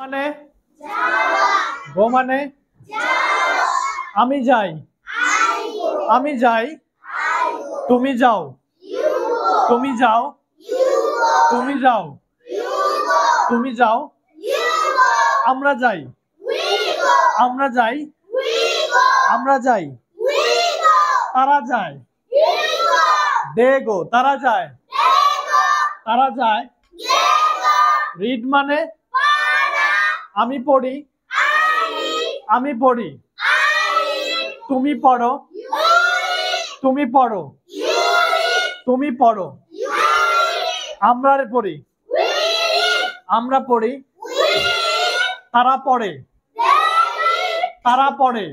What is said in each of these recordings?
মানে গো মানে আমি যাই, আমি যাই, তুমি যাও, তুমি যাও, তুমি যাও, তুমি যাও, আমরা যাই, আমরা যাই, আমরা যাই, তারা যায়, দে গো, তারা যায়, তারা যায়। রিড মানে আমি পড়ি, আমি পড়ি, তুমি পড়ো, তুমি পড়ো, তুমি পড়ো, আমরা পড়ি, আমরা পড়ি, তারা পড়ে, তারা পড়ে।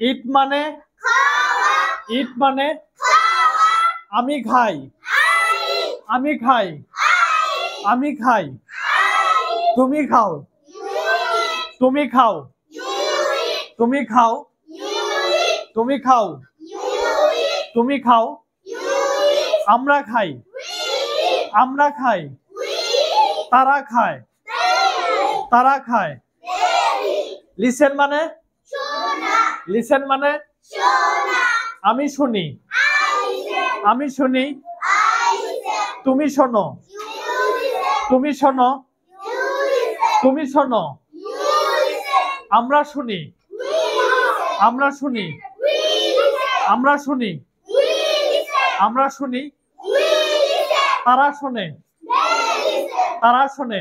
ইট মানে ইট মানে আমি খাই, আমি খাই, আমি খাই, তুমি খাও, তুমি খাও, তুমি খাও, তুমি খাও, তুমি খাও, আমরা খাই, আমরা খাই, তারা খায়, তারা খায়। লিসেন মানে লিসেন মানে আমি শুনি, আমি শুনি, তুমি শোনো, তুমি শোনো, তুমি শোনো, আমরা শুনি, আমরা শুনি, আমরা শুনি, আমরা শুনি, তারা শোনে, তারা শোনে।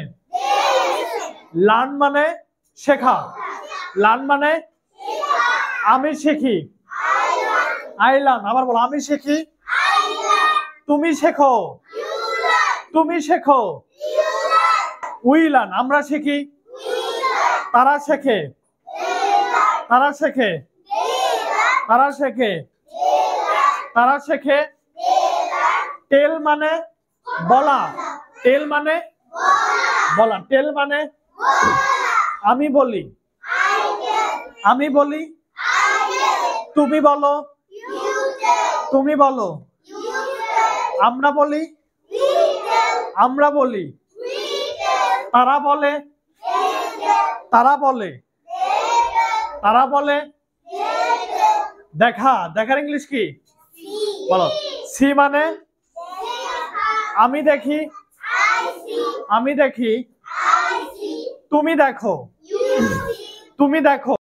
লার্ন মানে শেখা, লার্ন মানে আমি শিখি, আই লার্ন। আবার বলো আমি শিখি, তুমি শেখো, তুমি শেখো। উই লার্ন আমরা শিখি, তারা শেখে, তারা শেখে, তারা শেখে, তারা শেখে। টেল মানে বলা, টেল মানে বলা, টেল মানে আমি বলি, আমি বলি, তুমি বলো, তুমি বলো, আমরা বলি, আমরা বলি, তারা বলে, তারা বলে, তারা বলে। দেখা, দেখার ইংলিশ কি বলো? সি মানে আমি দেখি, আমি দেখি, তুমি দেখো, তুমি দেখো।